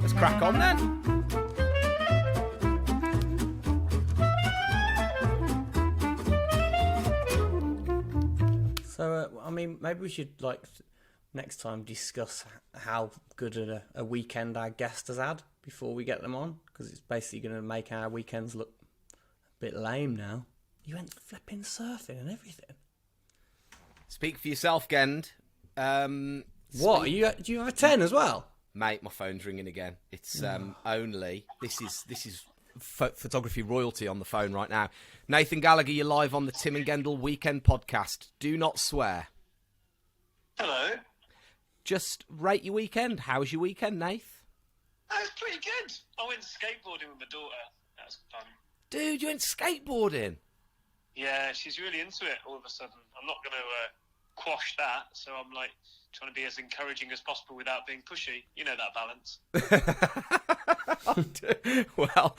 Let's crack on then. So, I mean, maybe we should, next time discuss how good a weekend our guest has had before we get them on, because it's basically going to make our weekends look a bit lame now. You went flipping surfing and everything. Speak for yourself, Gend. What? Do you have a 10 as well? Mate, my phone's ringing again. It's only... This is photography royalty on the phone right now. Nathan Gallagher, you're live on the Tim and Gendle Weekend Podcast. Do not swear. Hello. Just rate your weekend. How was your weekend, Nath? It's pretty good. I went skateboarding with my daughter. That was fun. Dude, you went skateboarding? Yeah, she's really into it all of a sudden. I'm not going to quash that, so I'm trying to be as encouraging as possible without being pushy. You know that balance. well,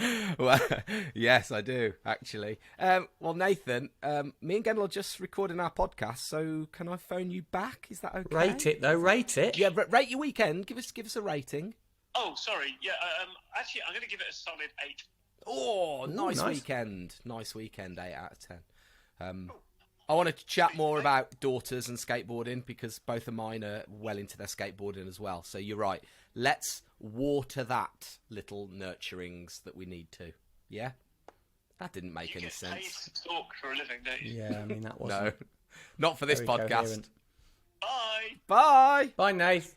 yes, I do, actually. Well, Nathan, me and Gendle are just recording our podcast, so can I phone you back? Is that okay? Rate it, though. Rate it. Yeah, rate your weekend. Give us a rating. Oh, sorry. Yeah, actually, I'm going to give it a solid 8. Oh, nice weekend. Nice weekend, 8 out of 10. I want to chat more about daughters and skateboarding because both of mine are well into their skateboarding as well. So you're right. Let's water that little nurturings that we need to. Yeah? That didn't make any sense. You get paid to talk for a living, don't you? Yeah, I mean, that wasn't... No, not for this podcast. Coherent. Bye. Bye. Bye, Nath.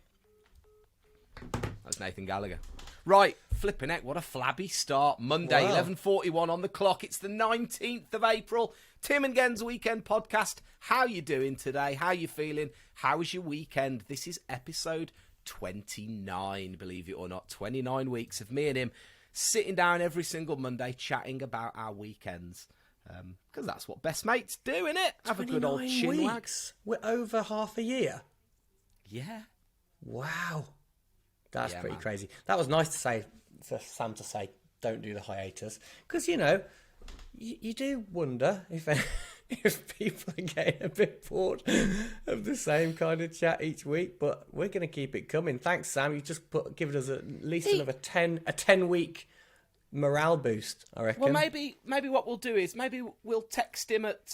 That's Nathan Gallagher. Right, flipping heck, what a flabby start. Monday, 11:41 on the clock. It's the 19th of April. Tim and Gen's Weekend Podcast. How you doing today? How you feeling? How was your weekend? This is episode 29, believe it or not. 29 weeks of me and him sitting down every single Monday chatting about our weekends. Because that's what best mates do, innit? Have a good old chinwag. We're over half a year. Yeah. Wow. That's pretty crazy. That was nice to say, for Sam to say, don't do the hiatus. Because, you do wonder if people are getting a bit bored of the same kind of chat each week. But we're going to keep it coming. Thanks, Sam. You just given us at least another 10-week morale boost, I reckon. Well, maybe what we'll do is maybe we'll text him at...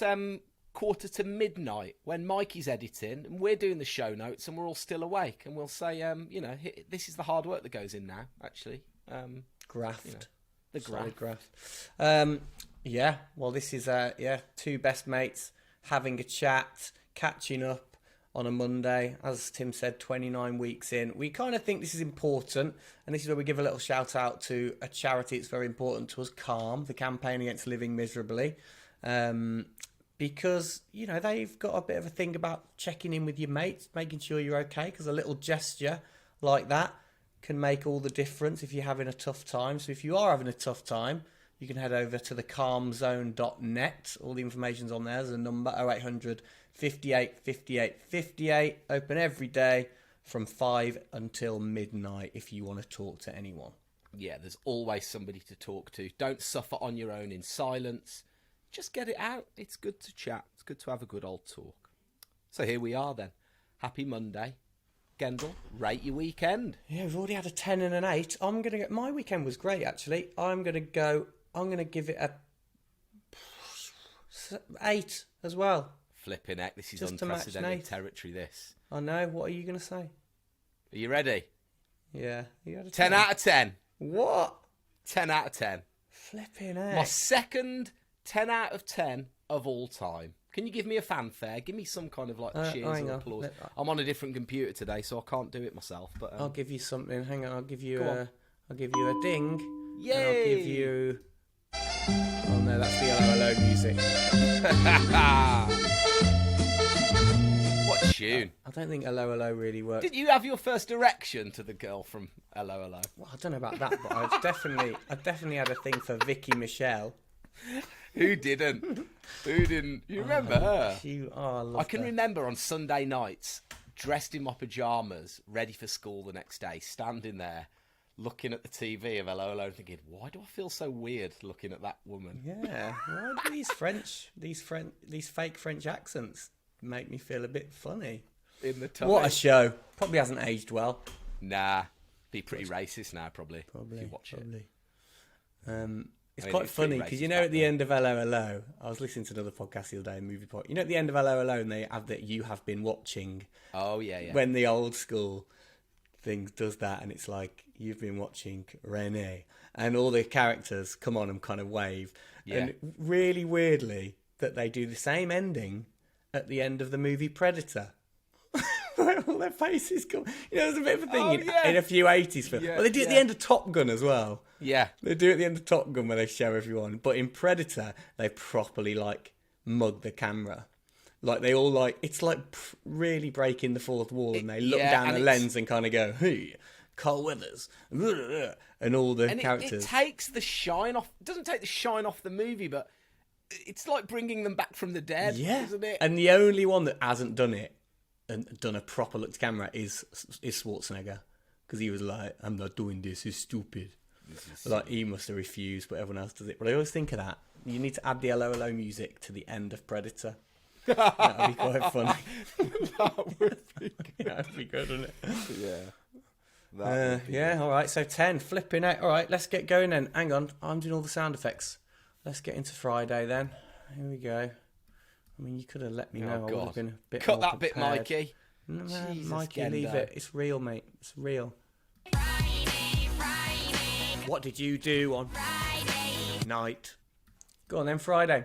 1:45 when Mikey's editing and we're doing the show notes and we're all still awake, and we'll say, this is the hard work that goes in now, actually. Graft. The graft. Yeah, well, this is, two best mates having a chat, catching up on a Monday. As Tim said, 29 weeks in. We kind of think this is important, and this is where we give a little shout out to a charity that's very important to us, Calm, the campaign against living miserably. Because, they've got a bit of a thing about checking in with your mates, making sure you're okay, because a little gesture like that can make all the difference if you're having a tough time. So if you are having a tough time, you can head over to thecalmzone.net. All the information's on there. There's a number, 0800 58 58 58. Open every day from 5 until midnight if you want to talk to anyone. Yeah, there's always somebody to talk to. Don't suffer on your own in silence. Just get it out. It's good to chat. It's good to have a good old talk. So here we are then. Happy Monday. Gendle, rate your weekend. Yeah, we've already had a 10 and an 8. My weekend was great, actually. I'm going to give it a 8 as well. Flipping heck, this is Just unprecedented territory, this. I know. What are you going to say? Are you ready? Yeah. You had a 10 out of 10. What? 10 out of 10. Flipping heck. My second 10 out of 10 of all time. Can you give me a fanfare? Give me some kind of cheers or applause. I'm on a different computer today, so I can't do it myself. But I'll give you something. Hang on, I'll give you a ding. Yay! And I'll give you. Oh no, that's the hello music. What tune? I don't think hello really works. Did you have your first erection to the girl from Hello? Well, I don't know about that, but I definitely had a thing for Vicky Michelle. Who didn't? You remember her? I can remember on Sunday nights, dressed in my pyjamas, ready for school the next day, standing there, looking at the TV of Hello, and thinking, why do I feel so weird looking at that woman? Yeah, why do these fake French accents make me feel a bit funny? In the tummy. What a show. Probably hasn't aged well. Nah. Be pretty racist now, probably. If you watch it. It's quite funny because at the end of Hello Hello, I was listening to another podcast the other day, Movie Pod. At the end of Hello Hello, and they have that you have been watching. Oh yeah. When the old school thing does that, and it's like you've been watching Renee, and all the characters come on and kind of wave. Yeah. And really weirdly, that they do the same ending at the end of the movie Predator. Where all their faces come. There's a bit of a thing in a few 80s films. Well, they do it at the end of Top Gun as well. Yeah. They do it at the end of Top Gun where they show everyone. But in Predator, they properly, mug the camera. They all, it's really breaking the fourth wall, and they look down the lens and kind of go, hey, Carl Weathers, and all the characters. It takes the shine off. It doesn't take the shine off the movie, but it's like bringing them back from the dead, isn't it? And the only one that hasn't done it and done a proper look to camera is Schwarzenegger, because he was like, I'm not doing this, it's stupid. He must have refused, but everyone else does it. But I always think of that. You need to add the Hello Hello music to the end of Predator. That would be quite funny. That'd be good, wouldn't it? Yeah. All right, so 10, flipping out. All right, let's get going then. Hang on, I'm doing all the sound effects. Let's get into Friday then. Here we go. I mean, you could have let me know. I would have been a bit Cut more that prepared. bit, Mikey. No, Jesus, Mikey, Gendle. leave it. It's real, mate. It's real. Friday. What did you do on Friday night? Go on then, Friday.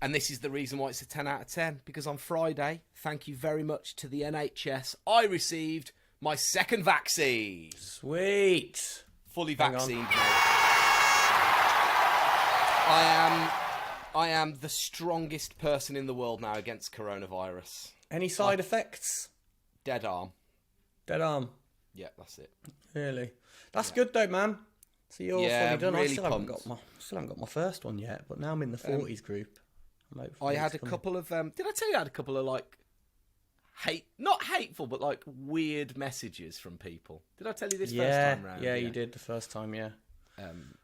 And this is the reason why it's a 10 out of 10. Because on Friday, thank you very much to the NHS, I received my second vaccine. Sweet. Fully vaccinated, mate. I am the strongest person in the world now against coronavirus. Any side effects? Dead arm. Dead arm. Yeah, that's it. Really? That's good though, man. So you're fully done. Really I still haven't got my first one yet, but now I'm in the 40s group. I had a couple of. Did I tell you I had a couple of not hateful, but weird messages from people? Did I tell you this first time round? Yeah, you did the first time. Yeah.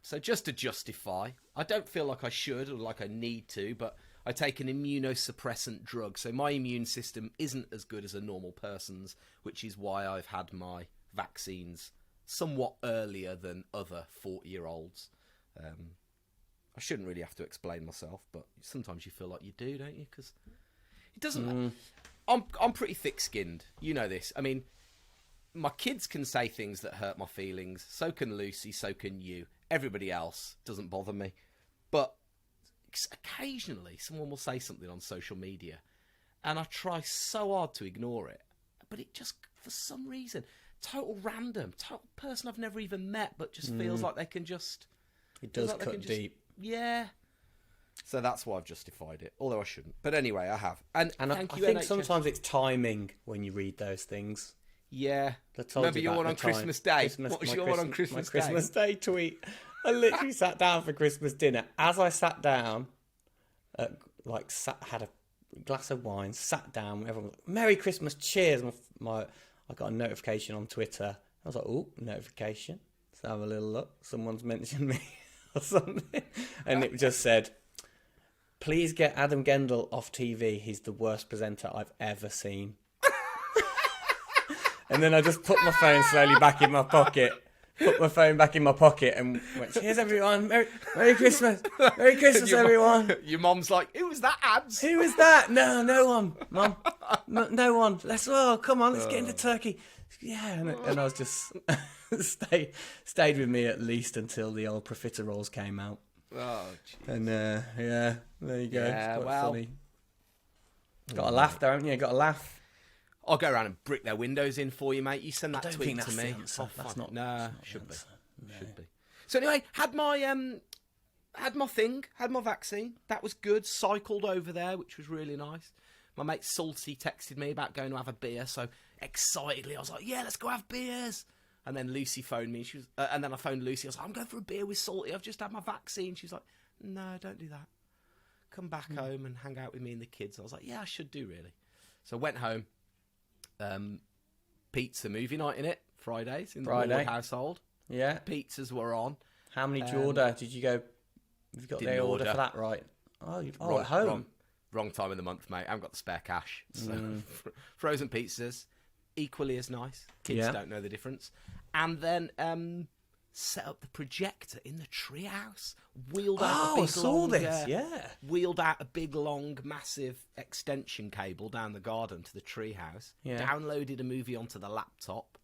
So just to justify, I don't feel like I should or like I need to, but I take an immunosuppressant drug, so my immune system isn't as good as a normal person's, which is why I've had my vaccines somewhat earlier than other 40-year-olds. I shouldn't really have to explain myself, but sometimes you feel like you do, don't you? Because it doesn't. I'm pretty thick-skinned. You know this. I mean, my kids can say things that hurt my feelings. So can Lucy. So can you. Everybody else doesn't bother me. But occasionally, someone will say something on social media, and I try so hard to ignore it, but it just, for some reason, total person I've never even met, but just feels like they can just. It does cut deep. Yeah. So that's why I've justified it, although I shouldn't. But anyway, I have. And thank you, I think NHS. sometimes it's timing when you read those things. Yeah. Remember your one on Christmas Day? What was your one on Christmas Day? My Christmas Day tweet. I literally sat down for Christmas dinner. As I sat down, had a glass of wine, sat down, everyone was like, Merry Christmas, cheers. I got a notification on Twitter. I was like, oh, notification. Let's have a little look. Someone's mentioned me or something. And it just said, please get Adam Gendle off TV. He's the worst presenter I've ever seen. And then I just put my phone slowly back in my pocket. And went, cheers everyone. Merry Christmas. Merry Christmas, everyone. Your mum's like, who was that, Ads? Who was that? No one, Mum. No one. Come on, let's get into Turkey. Yeah, and I was just stayed with me at least until the old profiteroles came out. Oh, geez. And there you go. Yeah, it's quite funny. Got a laugh there, haven't you? Got a laugh. I'll go around and brick their windows in for you, mate. You send that tweet to me. That's not. No, should be. Should be. So anyway, had my vaccine. That was good. Cycled over there, which was really nice. My mate Salty texted me about going to have a beer. So excitedly, I was like, "Yeah, let's go have beers." And then Lucy phoned me. And then I phoned Lucy. I was like, "I'm going for a beer with Salty. I've just had my vaccine." She was like, "No, don't do that. Come back home and hang out with me and the kids." I was like, "Yeah, I should do really." So I went home. Pizza movie night in it Fridays in the Ward household. Yeah, pizzas were on. How many did you order? Did you go? You've got the order for that right? At home. Wrong time of the month, mate. I haven't got the spare cash. So frozen pizzas, equally as nice. Kids Yeah. don't know the difference. And then set up the projector in the treehouse. Wheeled out a big I saw long, this. Yeah. Wheeled out a big, long, massive extension cable down the garden to the treehouse. Yeah. Downloaded a movie onto the laptop,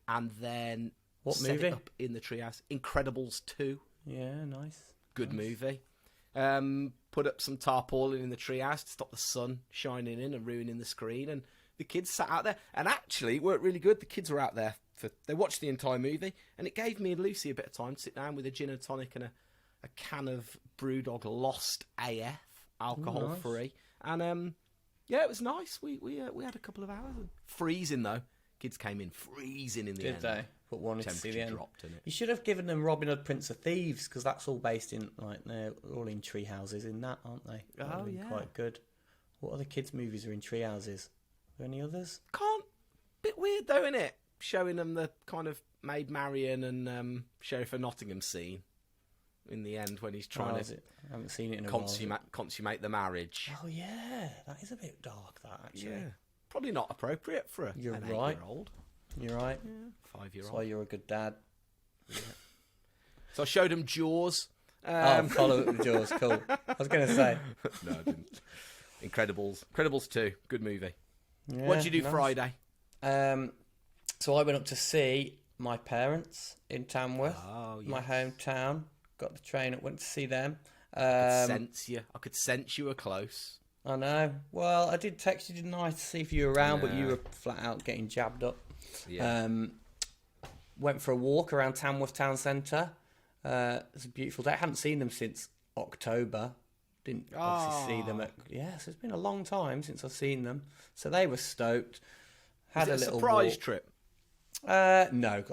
and then What set movie? it up in the treehouse. Incredibles 2. Yeah, nice. Good movie. Put up some tarpaulin in the treehouse to stop the sun shining in and ruining the screen. And the kids sat out there. And actually, it worked really good. The kids were out there. They watched the entire movie. And it gave me and Lucy a bit of time to sit down with a gin and tonic and a can of Brewdog Lost AF, alcohol-free. And, yeah, it was nice. We had a couple of hours. Freezing, though. Kids came in freezing in the end. Did they? But wanted to see the end. Dropped, innit? You should have given them Robin Hood, Prince of Thieves, because that's all based in, like, they're all in tree houses in that, aren't they? That Oh, would've been yeah. quite good. What other kids' movies are in tree houses? Are there any others? Bit weird, though, innit? Showing them the kind of Maid Marian and Sheriff of Nottingham scene in the end when he's trying Is to it? I haven't seen it in a while. consummate the marriage. Oh, yeah. That is a bit dark, that, actually. Yeah. Probably not appropriate for You're an right. 8-year-old. You're right. 5-year-old. That's why you're a good dad. So I showed him Jaws. Follow it with Jaws. Cool. I was going to say. No, I didn't. Incredibles 2. Good movie. Yeah, What did you do nice. Friday? So I went up to see my parents in Tamworth, Oh, my yes. hometown. Got the train up, went to see them. I could sense you were close. I know. Well, I did text you, didn't I, to see if you were around, but you Yeah. were flat out getting jabbed up. Yeah. Went for a walk around Tamworth town centre. It's a beautiful day. I hadn't seen them since October. Didn't obviously see them at... Yes, it's been a long time since I've seen them. So they were stoked. Had Was it a little surprise walk. trip? No,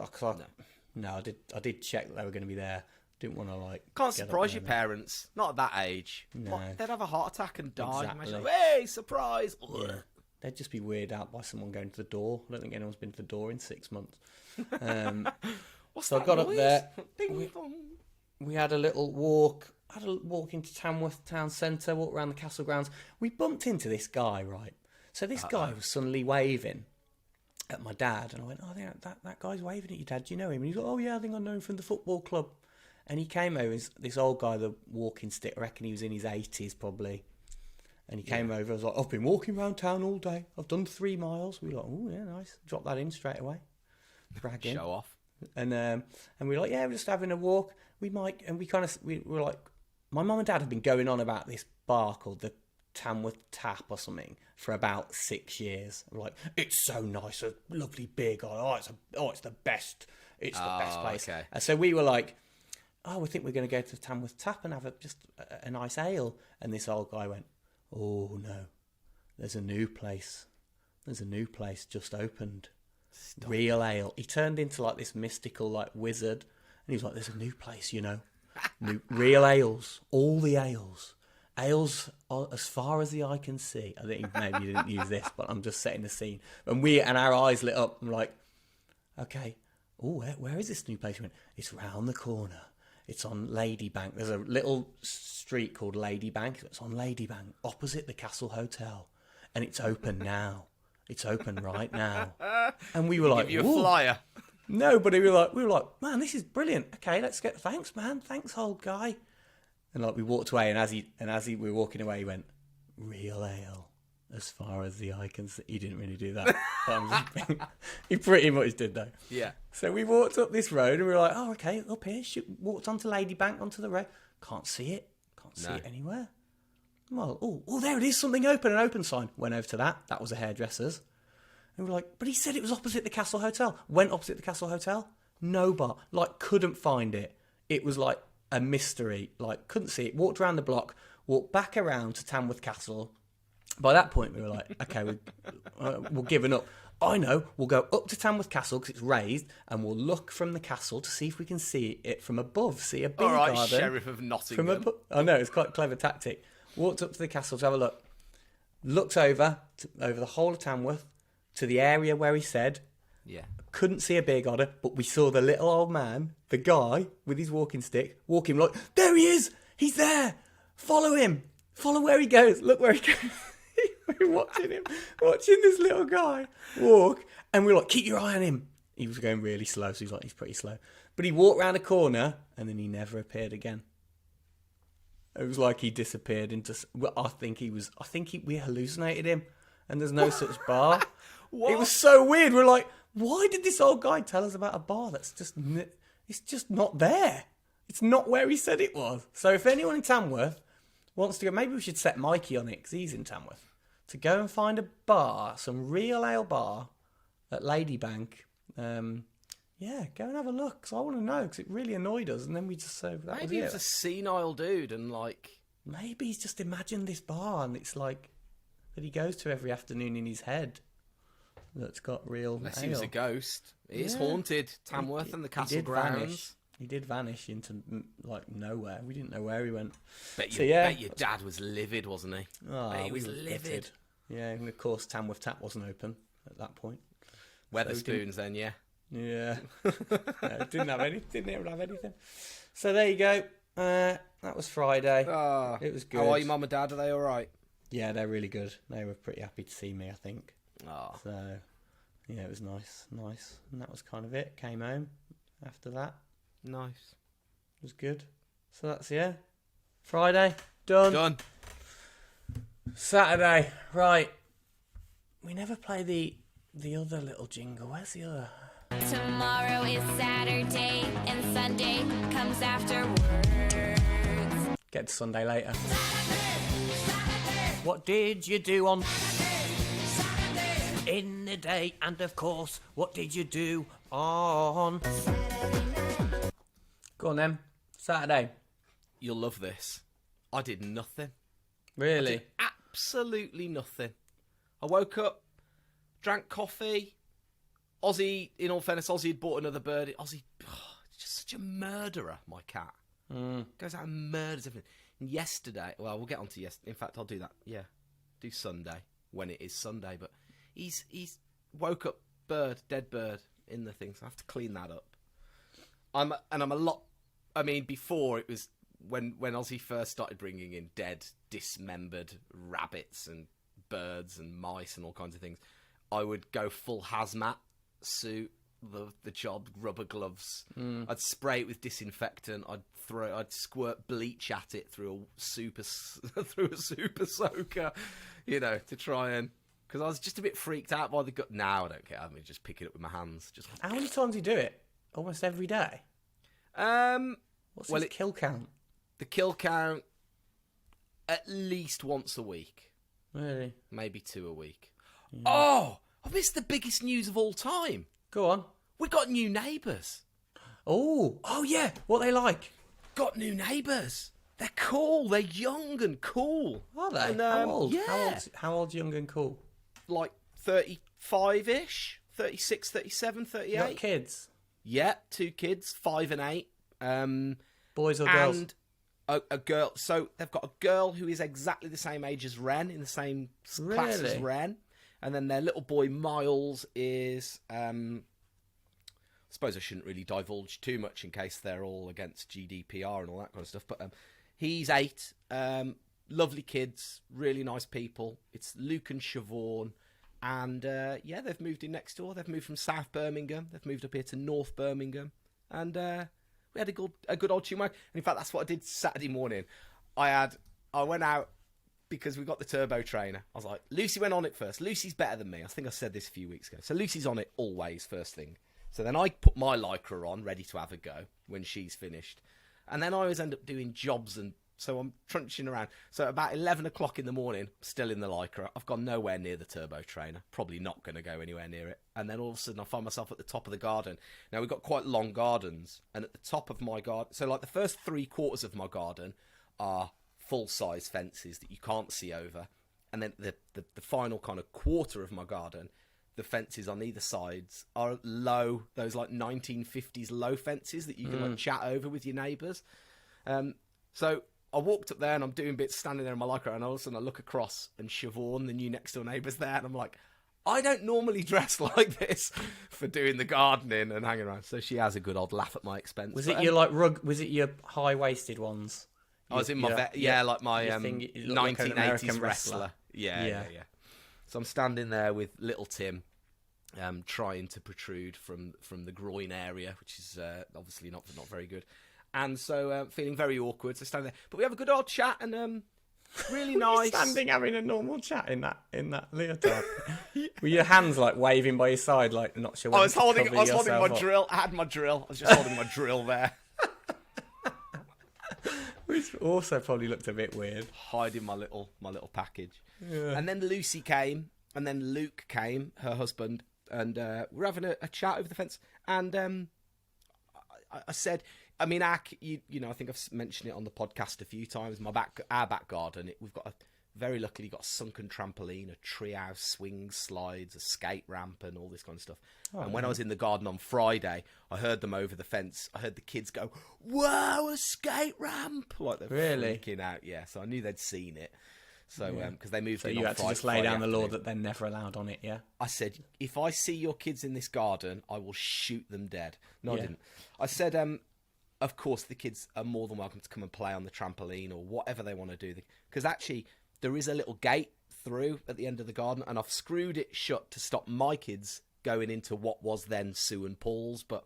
I did check that they were going to be there. Didn't want to Can't get up surprise there your parents. Not at that age. No. What? They'd have a heart attack and die. Exactly. Imagine, hey, surprise! Yeah. They'd just be weirded out by someone going to the door. I don't think anyone's been to the door in 6 months. What's So I that got up noise? there. Ding dong. We had a little walk. Had a walk into Tamworth town centre. Walked around the castle grounds. We bumped into this guy, right? So this guy was suddenly waving at my dad, and I went, "Oh, yeah, that guy's waving at you, Dad. Do you know him?" And he's like, "Oh yeah, I think I know him from the football club." And he came over. This old guy, the walking stick. I reckon he was in his 80s probably. And he came over. I was like, "I've been walking around town all day. I've done 3 miles." We were like, "Oh yeah, nice." Drop that in straight away. Bragging. Show off. And we were like, "Yeah, we're just having a walk. We might." And we were like, my mum and dad have been going on about this bar called the Tamworth Tap or something for about 6 years. We're like, "It's so nice, a lovely big. It's the best. It's the best place." Okay. And so we were like, "Oh, we think we're going to go to the Tamworth Tap and have just a nice ale." And this old guy went, "Oh no, there's a new place. There's a new place just opened. Real ale." He turned into like this mystical like wizard, and he was like, "There's a new place, you know, real ales, all the ales are as far as the eye can see." I think maybe you didn't use this, but I'm just setting the scene. And our eyes lit up. I'm like, "Okay, oh, where is this new place?" He went, "It's round the corner. It's on Ladybank. There's a little street called Ladybank. It's on Ladybank, opposite the Castle Hotel, and it's open now. It's open right now." And we were like, Give you a "Whoa." flyer. No, but we were like, "Man, this is brilliant. Okay, let's get. Thanks, man. Thanks, old guy." And like we walked away, and as we were walking away, he went, "Real ale, as far as the eye can see." He didn't really do that, but he pretty much did though. Yeah. So we walked up this road, and we were like, "Oh, okay, up here." Walked onto Ladybank, onto the road. Can't see it. Can't see No. it anywhere. Well, oh, there it is. Something open. An open sign. Went over to that. That was a hairdresser's. And we were like, "But he said it was opposite the Castle Hotel." Went opposite the Castle Hotel. No bar. Like, couldn't find it. It was like a mystery. Like, couldn't see it. Walked around the block. Walked back around to Tamworth Castle. By that point, we were like, "Okay, we're giving up." I know. We'll go up to Tamworth Castle because it's raised, and we'll look from the castle to see if we can see it from above. See a beer All right, garden. Sheriff of Nottingham. I know, it's quite a clever tactic. Walked up to the castle to have a look. Looked over the whole of Tamworth to the area where he said. Yeah. Couldn't see a beer garden, but we saw the little old man, the guy with his walking stick, walking like, "There he is! He's there! Follow him! Follow where he goes! Look where he goes!" we're watching this little guy walk, and we're like, keep your eye on him. He was going really slow, so he's pretty slow. But he walked round a corner, and then he never appeared again. It was like he disappeared into. Well, we hallucinated him, and there's no such bar. What? It was so weird. We're like, why did this old guy tell us about a bar that's it's just not there? It's not where he said it was. So if anyone in Tamworth wants to go, maybe we should set Mikey on it because he's in Tamworth to go and find a bar, some real ale bar at Ladybank. Yeah, go and have a look. Because I want to know, because it really annoyed us. And then we just said, maybe he's a senile dude and like... Maybe he's just imagined this bar and it's like that he goes to every afternoon in his head that's got real Unless ale. he was a ghost. It is haunted, Tamworth and the castle grounds. He did vanish into like nowhere. We didn't know where he went. Bet your dad was livid, wasn't he? Oh, he was livid. Yeah, and of course Tamworth Tap wasn't open at that point. Weatherspoons then, yeah. Yeah. Didn't have anything. So there you go. That was Friday. Oh, it was good. How are your mum and dad? Are they all right? Yeah, they're really good. They were pretty happy to see me, I think. Oh. So, yeah, it was nice. And that was kind of it. Came home after that. Nice. It was good. So that's, Friday. Done. Saturday. Right. We never play the other little jingle. Where's the other? Tomorrow is Saturday and Sunday comes afterwards. Get to Sunday later. What did you do on in the day? And of course, what did you do on Go on then. Saturday. You'll love this. I did nothing. Really? I did absolutely nothing. I woke up, drank coffee. Ozzy, in all fairness, Ozzy had bought another bird. Ozzy, just such a murderer, my cat. Goes out and murders everything. And yesterday, well, we'll get on to yesterday. In fact, I'll do that. Yeah, do Sunday when it is Sunday. But he's woke up dead bird in the thing. So I have to clean that up. I'm a lot. I mean, before it was when Ozzy first started bringing in dead, dismembered rabbits and birds and mice and all kinds of things. I would go full hazmat suit, the job, rubber gloves. I'd spray it with disinfectant. I'd squirt bleach at it through a super soaker, to try and, because I was just a bit freaked out by the gut. Now I don't care. I mean, just pick it up with my hands. Just how many times do you do it? Almost every day. What's his kill count? The kill count, at least once a week. Really? Maybe 2 a week. Yeah. Oh, I missed the biggest news of all time. Go on. We got new neighbours. Oh yeah. What they like? Got new neighbours. They're cool. They're young and cool. Are they? And, how old? Yeah. How old's young and cool? Like 35-ish, 36, 37, 38. You got kids? Yeah, 2 kids, 5 and 8. Boys or girls? And a girl. So they've got a girl who is exactly the same age as Ren, in the same class as Ren. And then their little boy, Miles, is... I suppose I shouldn't really divulge too much in case they're all against GDPR and all that kind of stuff. But he's 8. Lovely kids, really nice people. It's Luke and Siobhan. And, they've moved in next door. They've moved from South Birmingham. They've moved up here to North Birmingham. And we had a good old tune. And in fact, that's what I did Saturday morning. I went out because we got the turbo trainer. I was like, Lucy went on it first. Lucy's better than me. I think I said this a few weeks ago. So Lucy's on it always, first thing. So then I put my Lycra on, ready to have a go when she's finished. And then I always end up doing jobs, and so I'm trunching around. So about 11 o'clock in the morning, still in the Lycra. I've gone nowhere near the turbo trainer. Probably not going to go anywhere near it. And then all of a sudden I find myself at the top of the garden. Now we've got quite long gardens. And at the top of my garden, so like the first 3/4 of my garden are full-size fences that you can't see over. And then the final kind of quarter of my garden, the fences on either sides are low, those like 1950s low fences that you can like chat over with your neighbours. So I walked up there and I'm doing bits, standing there in my Lycra, and all of a sudden I look across and Siobhan, the new next door neighbour's there, and I'm like, I don't normally dress like this for doing the gardening and hanging around. So she has a good old laugh at my expense. Was it was it your high-waisted ones? I was in my like my 1980s wrestler. Yeah. So I'm standing there with little Tim, trying to protrude from the groin area, which is obviously not very good. And so feeling very awkward. So standing there, but we have a good old chat and really nice. Standing having a normal chat in that leotard. Were your hands like waving by your side, like not sure? I was holding my up? drill. I had my drill. I was just holding my drill there. Which also probably looked a bit weird. Hiding my little package. Yeah. And then Lucy came, and then Luke came, her husband, and we're having a chat over the fence. And I said, I mean, I think I've mentioned it on the podcast a few times. Our back garden, we've got very luckily got a sunken trampoline, a treehouse, swings, slides, a skate ramp, and all this kind of stuff. Oh, and when I was in the garden on Friday, I heard them over the fence. I heard the kids go, "Wow, a skate ramp!" Like they're freaking out. Yeah, so I knew they'd seen it. So because they moved in you on had to just lay down the law that they're never allowed on it. Yeah. I said, if I see your kids in this garden, I will shoot them dead. No, I didn't. I said, of course, the kids are more than welcome to come and play on the trampoline or whatever they want to do. Because actually, there is a little gate through at the end of the garden, and I've screwed it shut to stop my kids going into what was then Sue and Paul's. But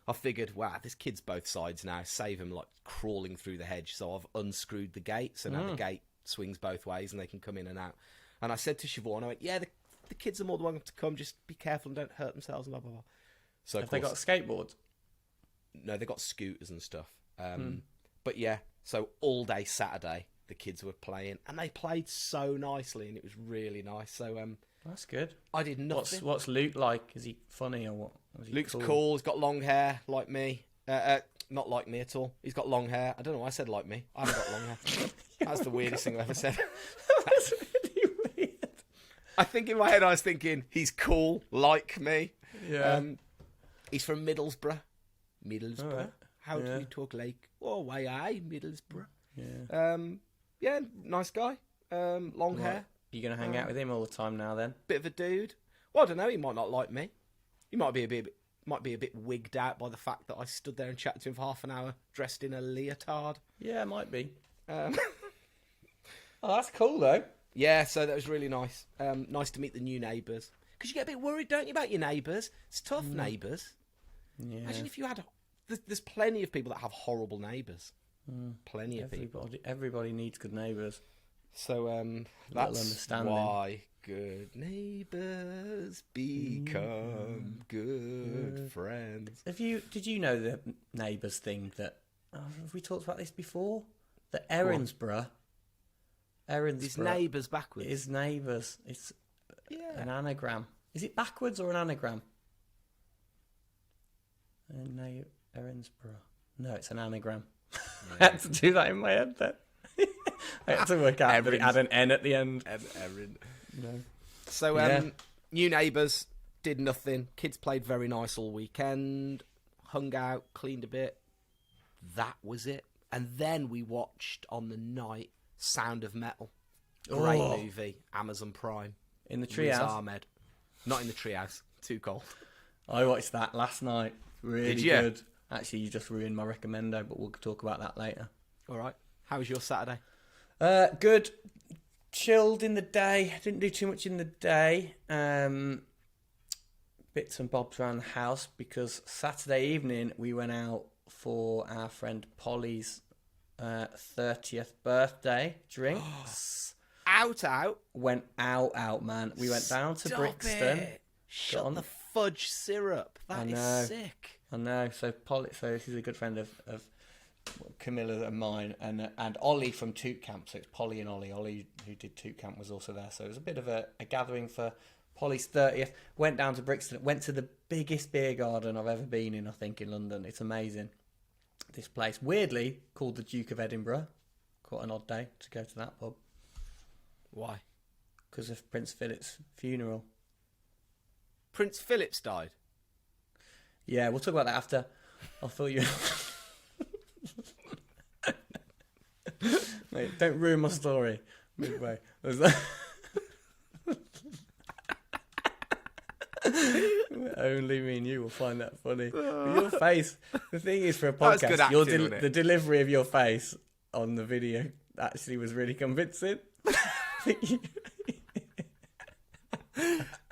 I figured, wow, there's kids both sides now. Save them like crawling through the hedge. So I've unscrewed the gate. So now the gate swings both ways and they can come in and out. And I said to Siobhan, I went, yeah, the kids are more than welcome to come. Just be careful and don't hurt themselves and blah, blah, blah. So have they got skateboards? No, they got scooters and stuff. But yeah, so all day Saturday, the kids were playing, and they played so nicely, and it was really nice. So that's good. I did nothing. What's Luke like? Is he funny or what? Luke's cool. He's got long hair like me. Not like me at all. He's got long hair. I don't know why I said like me. I haven't got long hair. That's the weirdest thing I've ever said. That's really weird. I think in my head I was thinking he's cool like me. Yeah. He's from Middlesbrough. Right. How do you talk like? Oh, why I Middlesbrough? Yeah. Yeah, nice guy. Long hair. You gonna hang out with him all the time now? Then bit of a dude. Well, I don't know. He might not like me. He might be a bit wigged out by the fact that I stood there and chatted to him for half an hour dressed in a leotard. Yeah, it might be. Oh, that's cool though. Yeah, so that was really nice. Nice to meet the new neighbours. Because you get a bit worried, don't you, about your neighbours? It's tough, neighbours. Yeah. Imagine if you had... There's plenty of people that have horrible neighbours. Plenty of people. Everybody needs good neighbours. So that's why good neighbours become good friends. Did you know the neighbours thing that... have we talked about this before? The Erinsborough... His neighbours backwards. His neighbours. It's an anagram. Is it backwards or an anagram? Erinsborough. No, it's an anagram. Yeah. I had to do that in my head then. I had to work out that it had an N at the end. No. So, new neighbours, did nothing. Kids played very nice all weekend. Hung out, cleaned a bit. That was it. And then we watched on the night Sound of Metal. Great movie. Amazon Prime. In the treehouse? Ahmed. Not in the treehouse. Too cold. I watched that last night. Really Did you? Good. Actually, you just ruined my recommendo, but we'll talk about that later. All right. How was your Saturday? Good. Chilled in the day. Didn't do too much in the day. Bits and bobs around the house because Saturday evening we went out for our friend Polly's 30th birthday drinks. Out. Went out, man. We went down to Brixton. Shut the fudge syrup. That is sick. I know. So Polly, she's a good friend of Camilla and mine, and Ollie from Toot Camp. So it's Polly and Ollie. Ollie, who did Toot Camp, was also there. So it was a bit of a gathering for Polly's 30th. Went down to Brixton. Went to the biggest beer garden I've ever been in, I think, in London. It's amazing. This place, weirdly called the Duke of Edinburgh. Quite an odd day to go to that pub. Why? Because of Prince Philip's funeral. Prince Philip's died? Yeah, we'll talk about that after. I thought you... Mate, don't ruin my story midway. Only me and you will find that funny. But your face, the thing is, for a podcast, acting, the delivery of your face on the video actually was really convincing.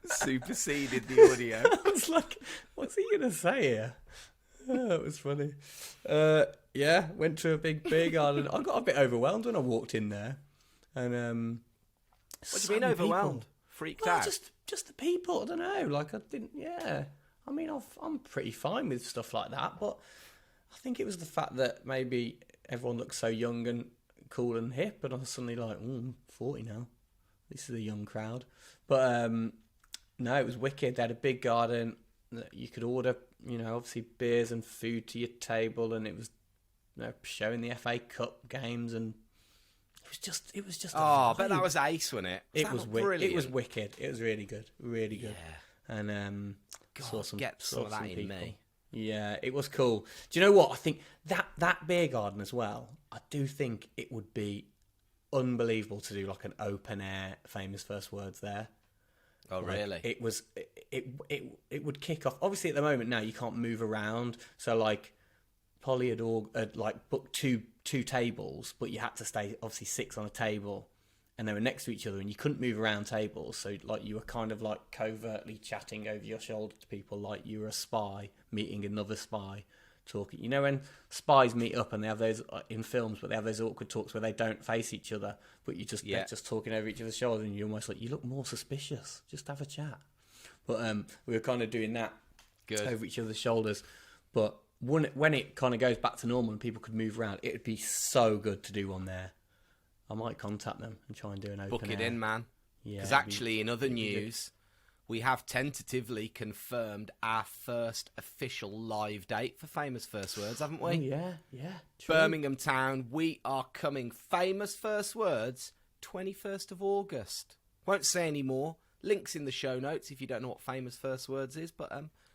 Superseded the audio. I was like, what's he going to say here? Oh, it was funny. Yeah, went to a big beer garden. I got a bit overwhelmed when I walked in there. And What do you mean overwhelmed? Freaked out? Just the people. I don't know. Like, I didn't, yeah. I mean, I'm pretty fine with stuff like that. But I think it was the fact that maybe everyone looks so young and cool and hip. And I was suddenly like, I'm 40 now. This is a young crowd. But no, it was wicked. They had a big garden. You could order, obviously beers and food to your table, and it was showing the FA Cup games, and it was just. Oh, but that was ace, wasn't it? It was brilliant. It was wicked. It was really good, really good. Yeah. And God, get some of that in me. Yeah, it was cool. Do you know what? I think that beer garden as well. I do think it would be unbelievable to do like an open air famous first words there. Oh, really? It was. It would kick off. Obviously, at the moment now you can't move around. So like, Polly had like booked two tables, but you had to stay obviously 6 on a table, and they were next to each other, and you couldn't move around tables. So like you were kind of like covertly chatting over your shoulder to people, like you were a spy meeting another spy, talking. You know when spies meet up and they have those in films, but they have those awkward talks where they don't face each other, but they're just talking over each other's shoulders, and you're almost like, you look more suspicious. Just have a chat. But we were kind of doing that over each other's shoulders. But when it kind of goes back to normal and people could move around, it would be so good to do one there. I might contact them and try and do an open Book it air. In, man. Yeah. Because actually, in other news, we have tentatively confirmed our first official live date for Famous First Words, haven't we? Oh, yeah. True. Birmingham Town, we are coming. Famous First Words, 21st of August. Won't say any more. Links in the show notes if you don't know what Famous First Words is, but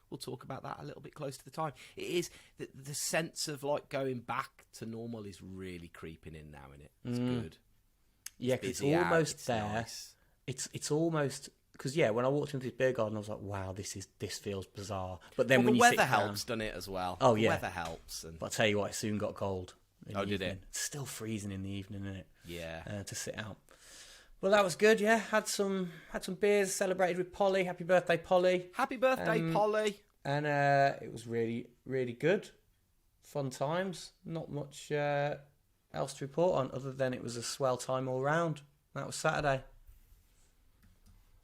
we'll talk about that a little bit closer to the time. It is the sense of like going back to normal is really creeping in now, innit? It's good. Yeah, because it's busy almost it's there. Nice. It's almost because when I walked into this beer garden, I was like, wow, this feels bizarre. But then well, when the you weather sit helps, down, doesn't it as well? Oh the yeah, weather helps. But I tell you what, it soon got cold. Did it? It's still freezing in the evening, isn't it? Yeah. To sit out. Well, that was good. Yeah, had some beers, celebrated with Polly. Happy birthday, Polly! Happy birthday, Polly! And it was really, really good. Fun times. Not much else to report on, other than it was a swell time all round. That was Saturday.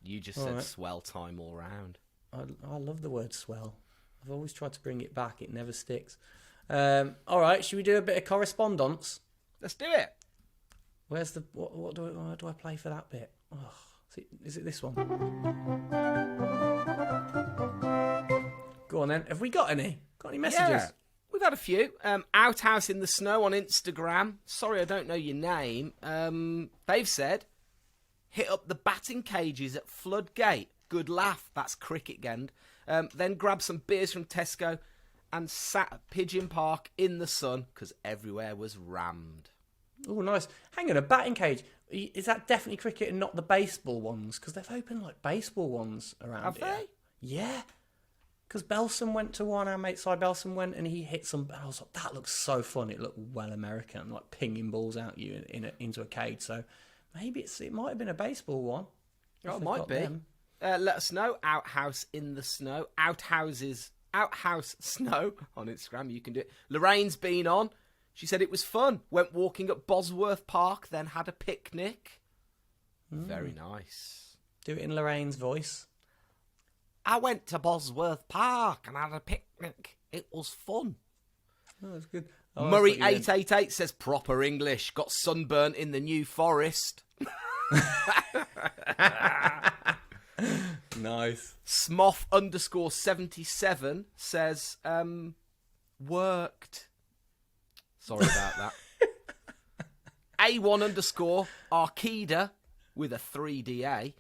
You just said swell time all round. I love the word swell. I've always tried to bring it back. It never sticks. All right, should we do a bit of correspondence? Let's do it. Where's the what do I play for that bit? Oh, is it this one? Go on then. Have we got any? Got any messages? Yeah. We've had a few. Outhouse in the Snow on Instagram. Sorry, I don't know your name. They've said, hit up the batting cages at Floodgate. Good laugh. That's cricket gend. Then grab some beers from Tesco and sat at Pigeon Park in the sun because everywhere was rammed. Oh, nice. Hang on, a batting cage. Is that definitely cricket and not the baseball ones? Because they've opened like baseball ones around Have here. they? Yeah. Because Belson went to one, our mate Si Belson went, and he hit some. And I was like, that looks so fun. It looked well American, like pinging balls out you into a cage. So maybe it might have been a baseball one. Oh, it might be. Let us know. Outhouse in the Snow. Outhouse Snow on Instagram. You can do it. Lorraine's been on. She said it was fun. Went walking at Bosworth Park, then had a picnic. Very nice. Do it in Lorraine's voice. I went to Bosworth Park and had a picnic. It was fun. Oh, that's good. Murray 888 says proper English. Got sunburnt in the New Forest. Nice. Smoff _77 says worked. Sorry about that. A1 _Arkida with a 3DA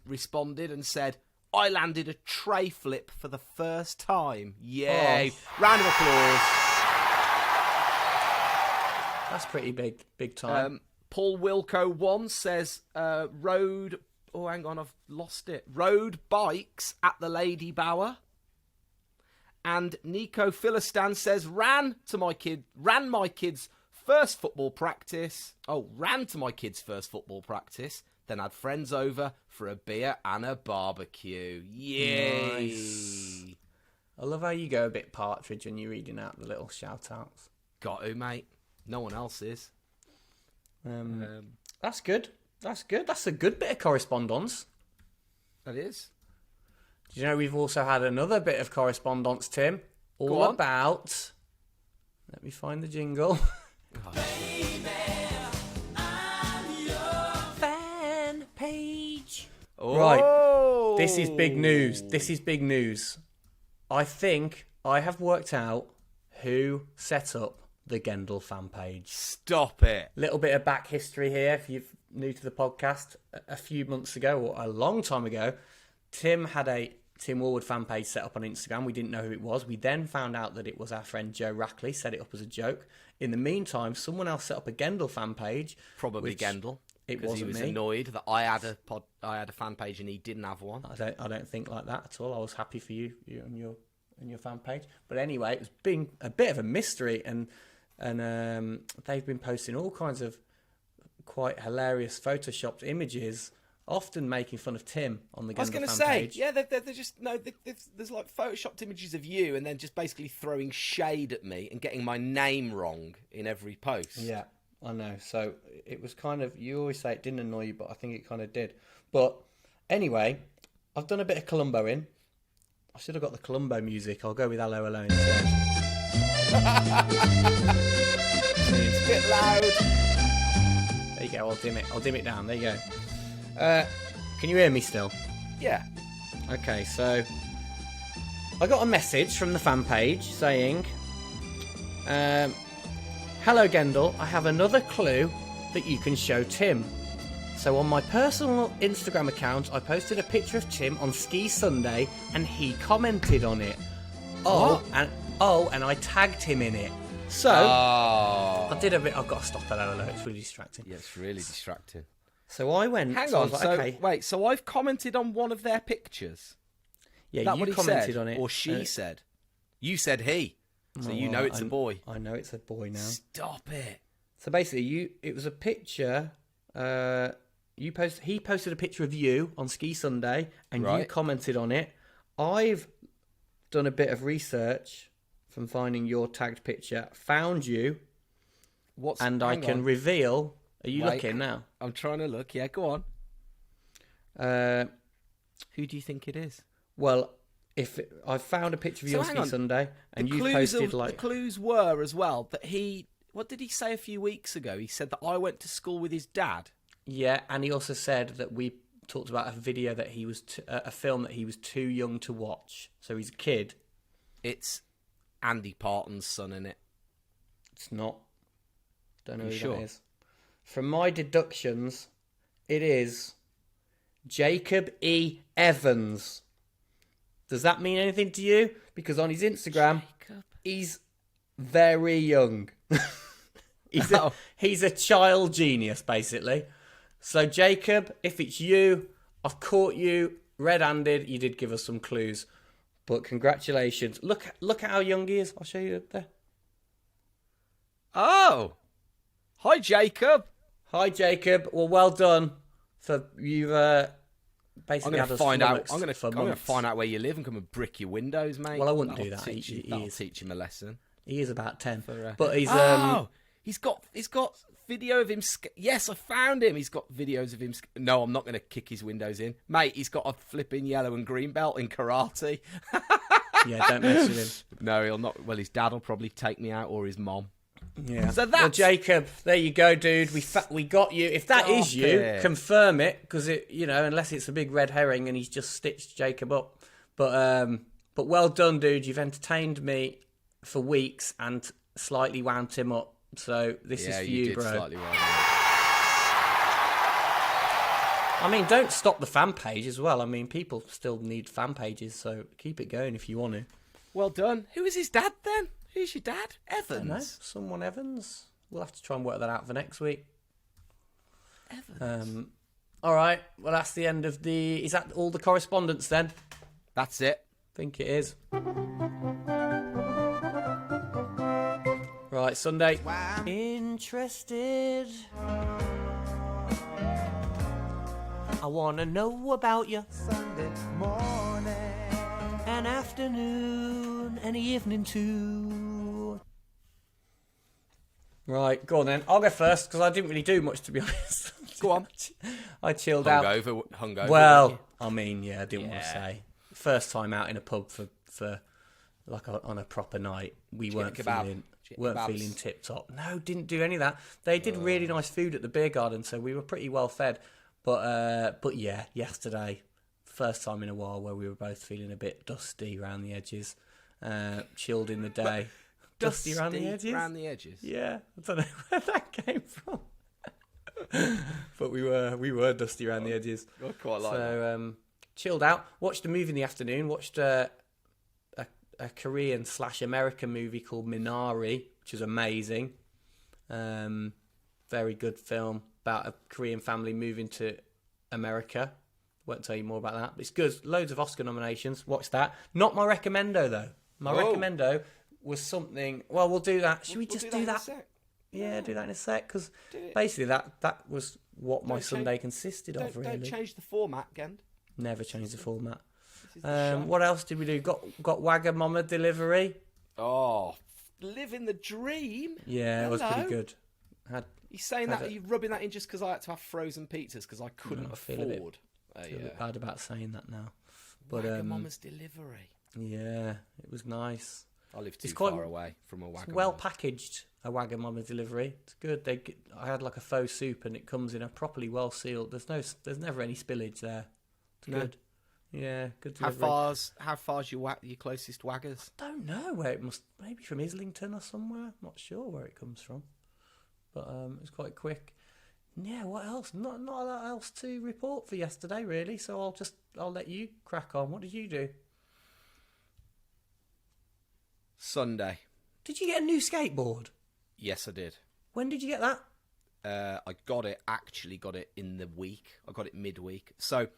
responded and said, I landed a tray flip for the first time. Yay. Oh. Round of applause. That's pretty big time. Paul Wilco 1 says road... Oh, hang on, I've lost it. Road bikes at the Lady Bower. And Nico Philistan says, ran my kid's first football practice. Oh, ran to my kid's first football practice. then had friends over for a beer and a barbecue. Yay! Nice. I love how you go a bit Partridge when you're reading out the little shout-outs. Got to, mate. No one else is. That's good. That's good. That's a good bit of correspondence. That is. Do you know we've also had another bit of correspondence, Tim? Go All on. about... Let me find the jingle. Fan page. Oh. Right. This is big news. This is big news. I think I have worked out who set up the Gendle fan page. Stop it. Little bit of back history here if you're new to the podcast. A few months ago, or a long time ago, Tim had a Tim Woolwood fan page set up on Instagram. We didn't know who it was. We then found out that it was our friend Joe Rackley, set it up as a joke. In the meantime, someone else set up a Gendle fan page. Probably Gendle. It Because he wasn't was me. annoyed that I had a fan page and he didn't have one. I don't think like that at all. I was happy for you and your fan page. But anyway, it's been a bit of a mystery, and they've been posting all kinds of quite hilarious photoshopped images, often making fun of Tim on the Gendle I was going to fan say, page. yeah, they're just there's like photoshopped images of you, and then just basically throwing shade at me and getting my name wrong in every post. Yeah, I know. So it was kind of, you always say it didn't annoy you, but I think it kind of did. But anyway, I've done a bit of Columbo in. I should have got the Columbo music. I'll go with Hello Alone instead. It's a bit loud. There you go. I'll dim it down. There you go. Can you hear me still? Yeah. Okay, so I got a message from the fan page saying, "Hello Gendle, I have another clue that you can show Tim." So on my personal Instagram account, I posted a picture of Tim on Ski Sunday, and he commented on it. And I tagged him in it. So I did a bit. I've got to stop that. It's really distracting. Yeah, it's really distracting. So I went. Hang so I on. was like, okay. Wait. So I've commented on one of their pictures. Yeah, That you what he commented said, on it, or she said? You said he. So you know it's a boy. I know it's a boy now. Stop it. So basically, it was a picture. He posted a picture of you on Ski Sunday, and you Right. commented on it. I've done a bit of research from finding your tagged picture, found you, and I can reveal. Are you Wait. looking now? I'm trying to look. Yeah, go on. Who do you think it is? Well, I found a picture of you So on hang Ski on. Sunday, and you clues posted the like clues were as well that he. What did he say a few weeks ago? He said that I went to school with his dad. yeah, and he also said that we talked about a video that he was a film that he was too young to watch, so he's a kid. It's Andy Parton's son in it. It's not. Don't know You who sure? that is. From my deductions, it is Jacob E. Evans. Does that mean anything to you? Because on his Instagram, he's very young. He's a child genius, basically. So, Jacob, if it's you, I've caught you red-handed. You did give us some clues. But congratulations. Look at how young he is. I'll show you up there. Oh, hi Jacob. Hi, Jacob. Well done for you. I'm Basically, going to find out. I'm going for to months. find out where you live and come and brick your windows, mate. Well, I wouldn't That'll do that. Teach He you, that'll is. teach him a lesson. He is about 10, For, but he's he's got video of him. Yes, I found him. He's got videos of him. No, I'm not going to kick his windows in, mate. He's got a flipping yellow and green belt in karate. yeah. Don't mess with him. No, he'll not. Well, his dad will probably take me out, or his mom. Yeah. So Well, that's Jacob, there you go, dude. We got you. If that is Stop you, it. confirm it, because unless it's a big red herring and he's just stitched Jacob up. But well done, dude. You've entertained me for weeks and slightly wound him up. So this is for you, did bro. slightly well. I mean, don't stop the fan page as well. I mean, people still need fan pages, so keep it going if you want to. Well done. Who is his dad then? Who's your dad? Evans. No, someone Evans. We'll have to try and work that out for next week. Evans. All right. Well, that's the end of the. Is that all the correspondence then? That's it. I think it is. Right, Sunday. I want to know about you. Sunday morning. An afternoon and evening too. Right, go on then. I'll go first because I didn't really do much, to be honest. Go on. I chilled out. Hungover. Well, I mean, yeah, I didn't want to say. First time out in a pub for like on a proper night. We weren't feeling tip top. No, didn't do any of that. They did really nice food at the beer garden, so we were pretty well fed. But yeah, yesterday, first time in a while where we were both feeling a bit dusty around the edges. Chilled in the day. Dusty around the edges? Around the edges. Yeah, I don't know where that came from. But we were dusty around the edges. I quite like that. So chilled out. Watched a movie in the afternoon. Watched a Korean/American movie called Minari, which is amazing. Very good film about a Korean family moving to America. Won't tell you more about that, but it's good. Loads of Oscar nominations. Watch that. Not my recommendo though. My recommendo was something. Well, we'll do that. Should we just do that? Yeah, do that in a sec, because basically that was what my Sunday consisted of, really. Don't change the format, Gend. Never change the format. What else did we do? Got Wagamama delivery. Oh, living the dream. Yeah, it was pretty good. You're saying that? Are you rubbing that in just because I had to have frozen pizzas because I couldn't afford? I feel a bit bad about saying that now. But Wagamama's delivery. Yeah, it was nice. I live too far away from a Wagamama. It's well packaged, a Wagamama delivery. It's good. I had like a faux soup, and it comes in a properly well sealed. There's never any spillage there. It's good. Yeah, good delivery. How far's your closest Waggers? I don't know where it must. Maybe from Islington or somewhere. I'm not sure where it comes from, but it's quite quick. Yeah, what else? Not a lot else to report for yesterday, really. So I'll let you crack on. What did you do? Sunday. Did you get a new skateboard? Yes, I did. When did you get that? I got it in the week. I got it midweek. So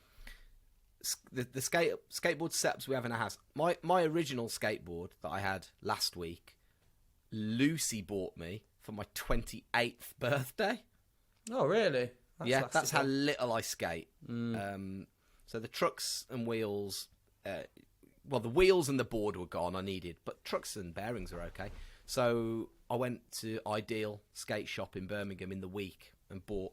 the skateboard setups we have in our house. My original skateboard that I had last week, Lucy bought me for my 28th birthday. Oh, really? That's how little I skate. So the trucks and wheels, the wheels and the board were gone. I needed, but trucks and bearings are okay. So I went to Ideal Skate Shop in Birmingham in the week and bought.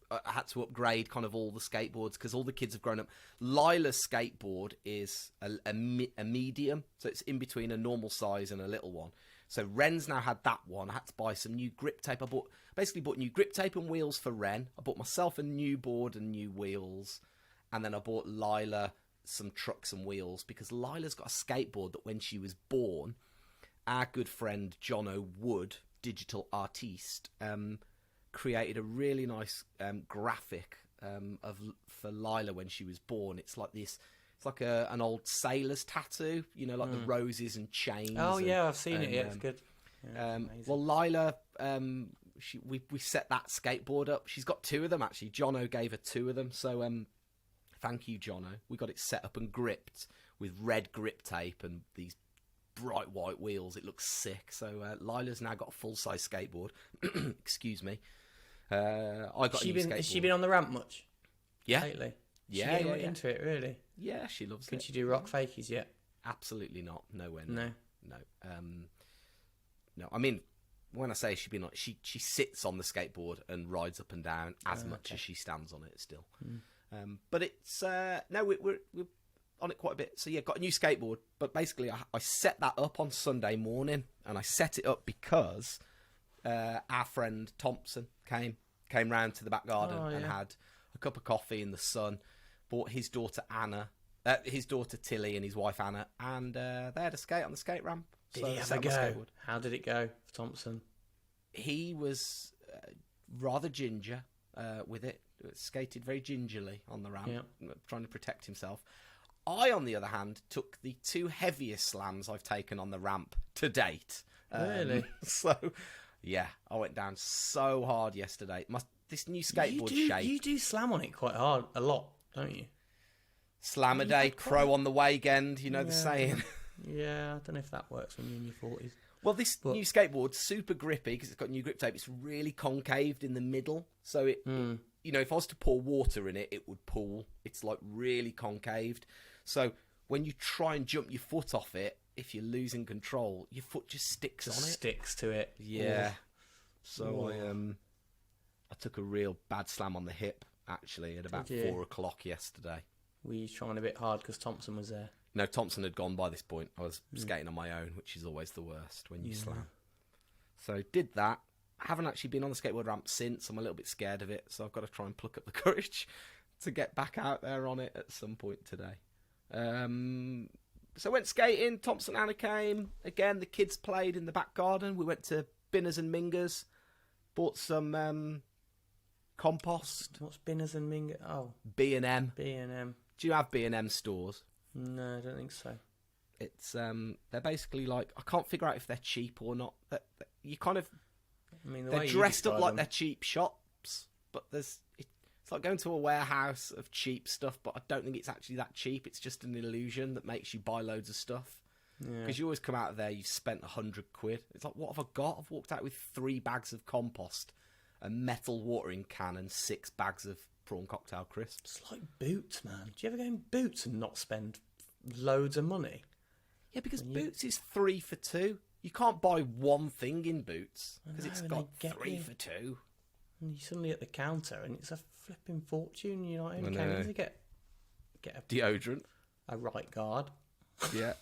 I had to upgrade kind of all the skateboards because all the kids have grown up. Lila's skateboard is a medium, so it's in between a normal size and a little one. So Ren's now had that one. I had to buy some new grip tape. I basically bought new grip tape and wheels for Ren. I bought myself a new board and new wheels. And then I bought Lila some trucks and wheels because Lila's got a skateboard that when she was born, our good friend Jono Wood, digital artiste, created a really nice graphic for Lila when she was born. It's like this. It's like an old sailor's tattoo, like the roses and chains. Oh, yeah, I've seen it. Yeah, it's good. Yeah, well, Lila, we set that skateboard up. She's got two of them, actually. Jono gave her two of them. So thank you, Jono. We got it set up and gripped with red grip tape and these bright white wheels. It looks sick. So Lila's now got a full-size skateboard. Excuse me. I got a new skateboard. Has she been on the ramp much? Yeah. Lately? Yeah, She into it, really? Yeah, she loves it. Can she do rock fakies yet? Absolutely not. Nowhere. No. No. I mean, when I say she's been on, she sits on the skateboard and rides up and down as much as she stands on it still. But it's we're on it quite a bit. So yeah, got a new skateboard. But basically, I set that up on Sunday morning, and I set it up because our friend Thompson came round to the back garden and had a cup of coffee in the sun. Bought his daughter Tilly and his wife Anna, and they had a skate on the skate ramp. Did he have a go? How did it go for Thompson? He was rather ginger with it. Skated very gingerly on the ramp, trying to protect himself. I, on the other hand, took the two heaviest slams I've taken on the ramp to date. Really? So, yeah, I went down so hard yesterday. This new skateboard shape. You do slam on it quite hard, a lot, don't you? Slam a day, crow on the way end, the saying. Yeah, I don't know if that works when you're in your 40s. Well, this new skateboard's super grippy because it's got new grip tape. It's really concaved in the middle. So, if I was to pour water in it, it would pool. It's like really concaved. So when you try and jump your foot off it, if you're losing control, your foot just sticks on it. Sticks to it. Yeah. Oh. So I took a real bad slam on the hip, actually, at about 4 o'clock yesterday. Were you trying a bit hard because Thompson was there? No, Thompson had gone by this point. I was skating on my own, which is always the worst when you slam. So did that. I haven't actually been on the skateboard ramp since. I'm a little bit scared of it, so I've got to try and pluck up the courage to get back out there on it at some point today. So went skating. Thompson Anna came. Again, the kids played in the back garden. We went to Binners and Mingers. Bought some compost. What's Binners and Mingers? Oh. B&M. B&M. Do you have B&M stores? No, I don't think so. It's they're basically like, I can't figure out if they're cheap or not. You kind of, I mean, they're dressed up like they're cheap shops, but it's like going to a warehouse of cheap stuff, but I don't think it's actually that cheap. It's just an illusion that makes you buy loads of stuff. Because you always come out of there, you've spent £100. It's like, what have I got? I've walked out with 3 bags of compost, a metal watering can, and 6 bags of prawn cocktail crisps. It's like Boots, man. Do you ever go in Boots and not spend loads of money? Yeah, because Boots is 3 for 2. You can't buy one thing in Boots because it's got 3 for 2. And you're suddenly at the counter and it's a flipping fortune. You're not even can easily get a deodorant, a right guard. Yeah.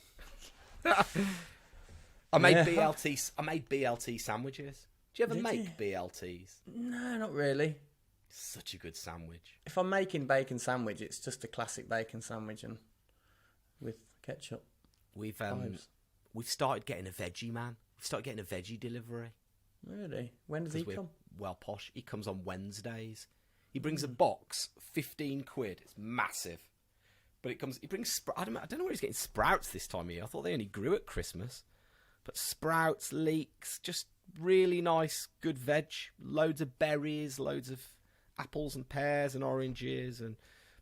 I made BLT sandwiches. Do you ever make BLTs? No, not really. Such a good sandwich. If I'm making bacon sandwich, it's just a classic bacon sandwich and with ketchup. We've started getting a veggie man. We've started getting a veggie delivery. Really? When does he come? Well, posh. He comes on Wednesdays. He brings a box, £15. It's massive. But he brings I don't know where he's getting sprouts this time of year. I thought they only grew at Christmas. But sprouts, leeks, just really nice, good veg. Loads of berries, loads of apples and pears and oranges,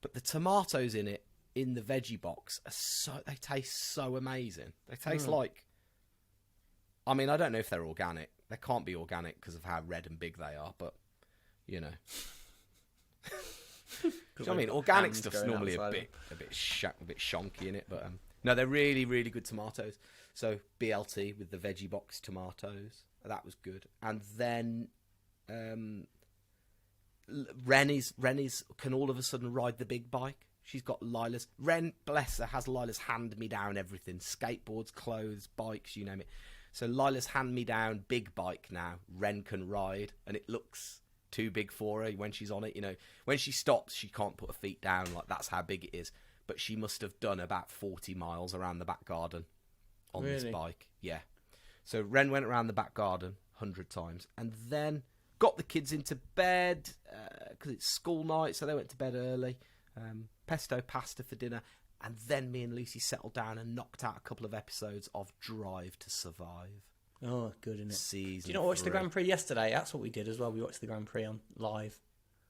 but the tomatoes in the veggie box they taste so amazing. They taste like, I mean, I don't know if they're organic. They can't be organic because of how red and big they are, but you know. Do you know what I mean? Organic stuff's normally a bit shonky in it, but no, they're really, really good tomatoes. So BLT with the veggie box tomatoes, that was good. And then Ren can all of a sudden ride the big bike. She's got Lila's. Ren, bless her, has Lila's hand-me-down everything. Skateboards, clothes, bikes, you name it. So Lila's hand-me-down big bike now. Ren can ride, and it looks too big for her when she's on it. You know, when she stops, she can't put her feet down. Like, that's how big it is. But she must have done about 40 miles around the back garden on this bike. Yeah. So Ren went around the back garden 100 times, and then got the kids into bed because it's school night, so they went to bed early. Pesto pasta for dinner, and then me and Lucy settled down and knocked out a couple of episodes of Drive to Survive. Oh, good, isn't it? Season Did you not watch 3. the Grand Prix yesterday? That's what we did as well. We watched the Grand Prix on live.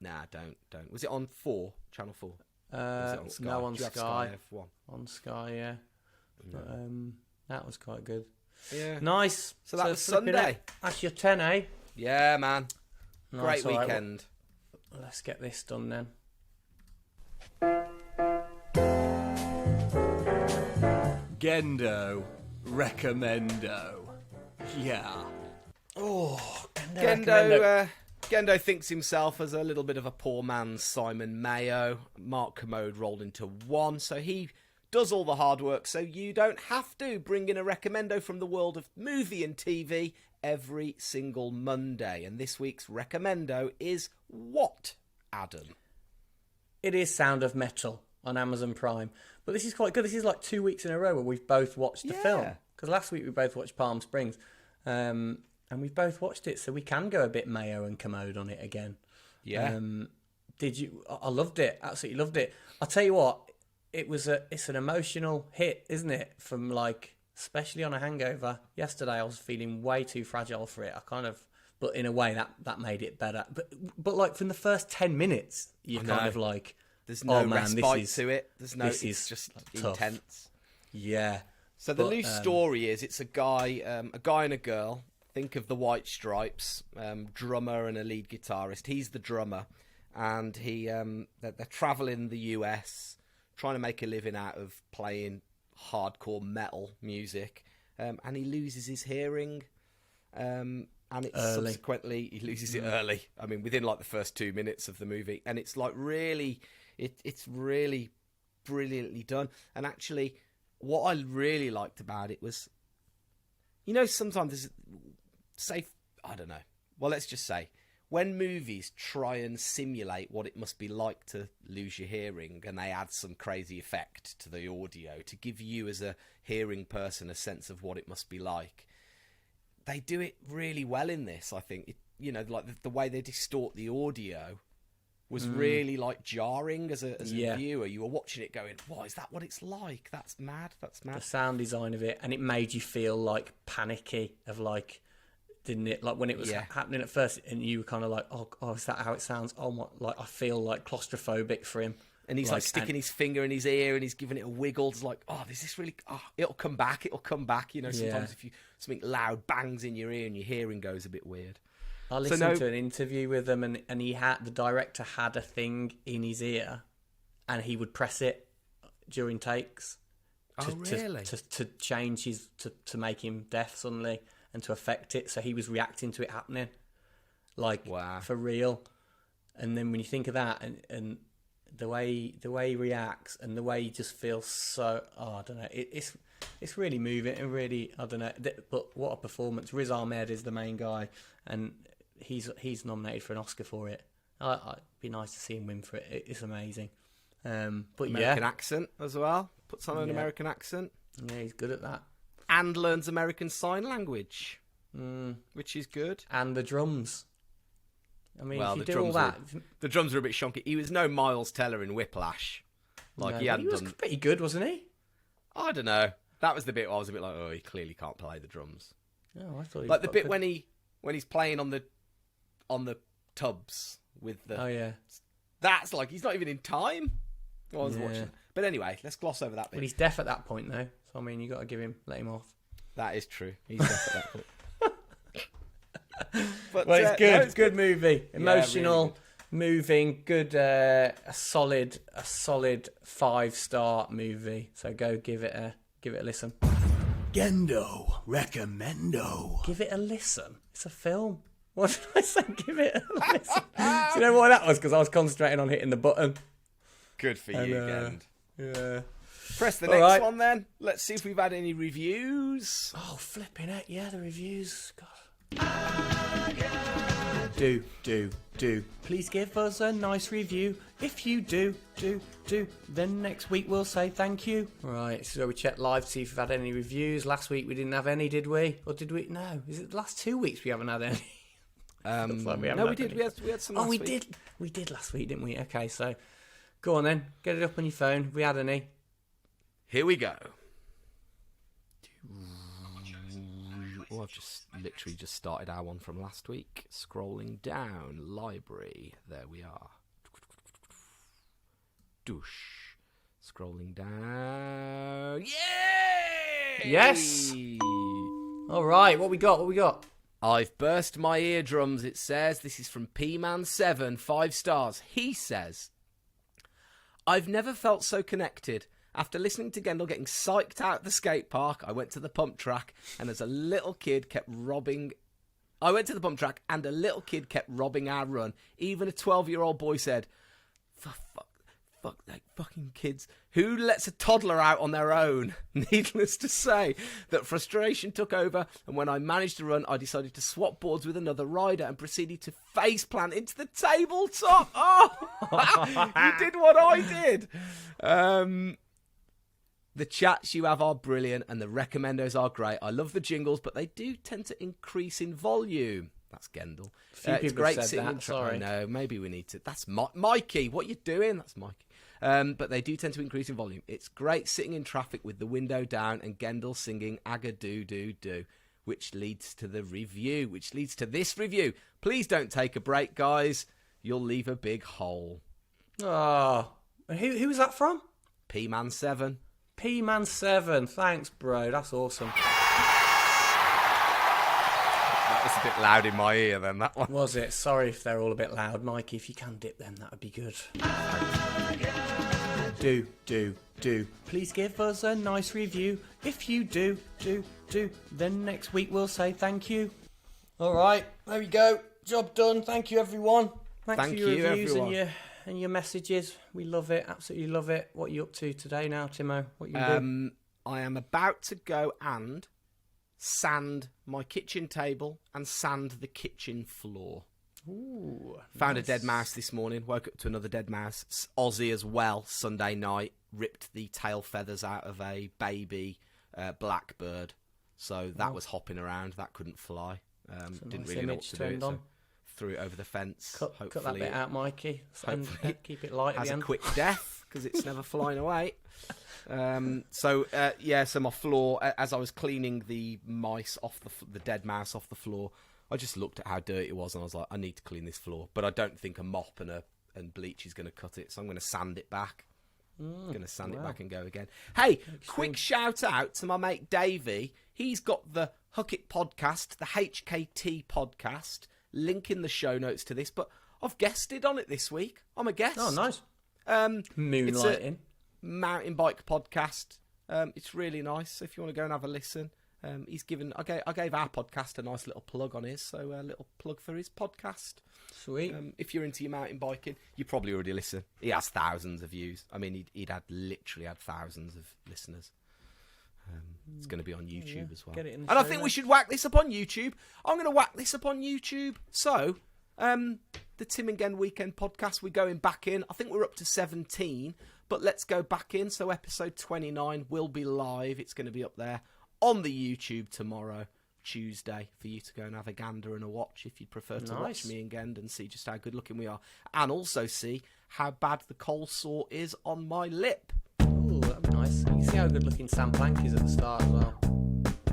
Nah, don't. Was it on 4? Channel 4? Was it on Sky? No, on Sky. Sky F1? On Sky, yeah. No. But, that was quite good. Yeah. Nice. So that was Sunday. That's your 10, eh? Yeah, man. Nice, Great weekend. Well, let's get this done then. Gendo. Recommendo. Yeah. Oh, Gendo thinks himself as a little bit of a poor man's Simon Mayo. Mark Commode rolled into one, so he does all the hard work, so you don't have to. Bring in a recommendo from the world of movie and TV every single Monday. And this week's recommendo is what, Adam? It is Sound of Metal on Amazon Prime. But this is quite good. This is like 2 weeks in a row where we've both watched the film. Because last week we both watched Palm Springs. And we've both watched it, so we can go a bit Mayo and Commode on it again. Yeah. Did you? I loved it. Absolutely loved it. I'll tell you what, it's an emotional hit, isn't it? From like, especially on a hangover. Yesterday I was feeling way too fragile for it. But in a way that made it better. But like from the first 10 minutes, you're kind of like, there's no respite to it. It's just tough. intense. Yeah. So the loose story is it's a guy and a girl. Think of the White Stripes, drummer and a lead guitarist. He's the drummer, and they're traveling the US, trying to make a living out of playing hardcore metal music, and he loses his hearing, and it's subsequently he loses it early. I mean, within like the first 2 minutes of the movie, and it's like really, it's really brilliantly done. And actually, what I really liked about it was, sometimes I don't know. Well, let's just say, when movies try and simulate what it must be like to lose your hearing, and they add some crazy effect to the audio to give you as a hearing person a sense of what it must be like, they do it really well in this. I think, like the way they distort the audio was really like jarring as a viewer. You were watching it going, "What is that? What it's like? That's mad. That's mad." The sound design of it, and it made you feel like panicky, of didn't it? Like when it was happening at first, and you were kind of like, "Oh, is that how it sounds?" Oh my! Like I feel like claustrophobic for him. And he's like sticking his finger in his ear, and he's giving it a wiggle. It's like, "Oh, is this really? Oh, it'll come back. It'll come back." Sometimes if something loud bangs in your ear, and your hearing goes a bit weird. I listened to an interview with them, and the director had a thing in his ear, and he would press it during takes to change to make him deaf suddenly and to affect it. So he was reacting to it happening, for real. And then when you think of that and the way he reacts and the way he just feels so, I don't know, it's really moving and really, I don't know. But what a performance! Riz Ahmed is the main guy, and he's nominated for an Oscar for it. It'd be nice to see him win for it. It's amazing. But American accent as well. Puts on an American accent. Yeah, he's good at that. And learns American Sign Language, which is good. And the drums. I mean, well, if you do all that, the drums are a bit shonky. He was no Miles Teller in Whiplash. He was pretty good, wasn't he? I don't know. That was the bit where I was a bit like, oh, he clearly can't play the drums. No, I thought he like the bit when he's playing on the tubs with the. Oh yeah. That's like he's not even in time. I was watching, but anyway, let's gloss over that bit. Well, he's deaf at that point though, so I mean, you got to let him off. That is true. He's deaf at that point. But, well, it's good. No, it's good movie, emotional, really moving, good. A solid 5-star movie. So go give it a listen. Gendo recommendo. Give it a listen. It's a film. What did I say? Give it a listen. Do you know why that was? Because I was concentrating on hitting the button. Good for you, Gend. Yeah. Press the next one then. Let's see if we've had any reviews. Oh, flipping it. Yeah, the reviews. God. Do. Please give us a nice review. If you do, then next week we'll say thank you. Right, so we check live to see if we've had any reviews. Last week we didn't have any, did we? Or did we? No. Is it the last 2 weeks we haven't had any? We did. We had some last week. Did. We did last week, didn't we? Okay, so go on then. Get it up on your phone. We had any. Here we go. Oh, I've literally just started our one from last week. Scrolling down, library. There we are. Douche. Scrolling down. Yay! Yes! All right, what we got? I've burst my eardrums, it says. This is from P-Man7, 5 stars. He says, I've never felt so connected. After listening to Gendle getting psyched out at the skate park, I went to the pump track, and as a little kid kept robbing... I went to the pump track, and a little kid kept robbing our run. Even a 12-year-old boy said, fuck, like fucking kids. Who lets a toddler out on their own? Needless to say, that frustration took over, and when I managed to run, I decided to swap boards with another rider and proceeded to faceplant into the tabletop. Oh, you did what I did. The chats you have are brilliant, and the recommendos are great. I love the jingles, but they do tend to increase in volume. That's Gendle. It's great said that. Sorry. No, maybe we need to. That's Mikey. What you doing? That's Mikey. But they do tend to increase in volume. It's great sitting in traffic with the window down and Gendle singing "Aga-do-do-do," which leads to the review, which leads to this review. Please don't take a break, guys. You'll leave a big hole. Oh, who was that from? P-Man7. P-Man7. Thanks, bro. That's awesome. That was a bit loud in my ear then, that one. Was it? Sorry if they're all a bit loud, Mikey. If you can dip them, that would be good. Do. Please give us a nice review. If you do, then next week we'll say thank you. All right, there we go. Job done. Thank you, everyone. Thanks for your reviews everyone. and your messages. We love it. Absolutely love it. What are you up to today now, Timo? What are you doing? I am about to go and sand my kitchen table and sand the kitchen floor. Ooh, Found nice. a dead mouse this morning. Woke up to another dead mouse. Aussie as well. Sunday night, ripped the tail feathers out of a baby blackbird. So that was hopping around. That couldn't fly. Didn't really know what to do. So threw it over the fence. Cut that bit out, Mikey. And Hopefully keep it light at has the a end. quick death because it's never flying away. So my floor. As I was cleaning the mice off the dead mouse off the floor, I just looked at how dirty it was and I was like, I need to clean this floor. But I don't think a mop and bleach is going to cut it, so I'm going to sand it back. Going to sand it back and go again. Hey, quick shout out to my mate Davey. He's got the Huck It podcast, the HKT podcast. Link in the show notes to this, but I've guested on it this week. I'm a guest. Oh, nice. Moonlighting. It's a mountain bike podcast. It's really nice. If you want to go and have a listen, he's given. I gave our podcast a nice little plug on his, so a little plug for his podcast. Sweet. If you're into your mountain biking, you probably already listen. He has thousands of views. I mean, he'd literally had thousands of listeners. It's going to be on YouTube as well. Get it in the and I show think we notes. should whack this up on YouTube. I'm going to whack this up on YouTube. So, the Tim and Gen Weekend podcast, we're going back in. I think we're up to 17, but let's go back in. So episode 29 will be live. It's going to be up there on the YouTube tomorrow, Tuesday, for you to go and have a gander and a watch if you'd prefer to watch me and Gend and see just how good looking we are. And also see how bad the coal sore is on my lip. Ooh, that'd be nice. You can see how good looking Sam Plank is at the start as well.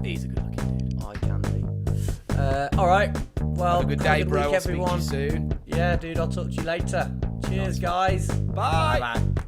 He's a good looking dude. I can be. All right. Well, Have a good day, bro. Week, I'll speak to everyone. you soon. Yeah, dude. I'll talk to you later. Cheers, guys. Bye. Bye.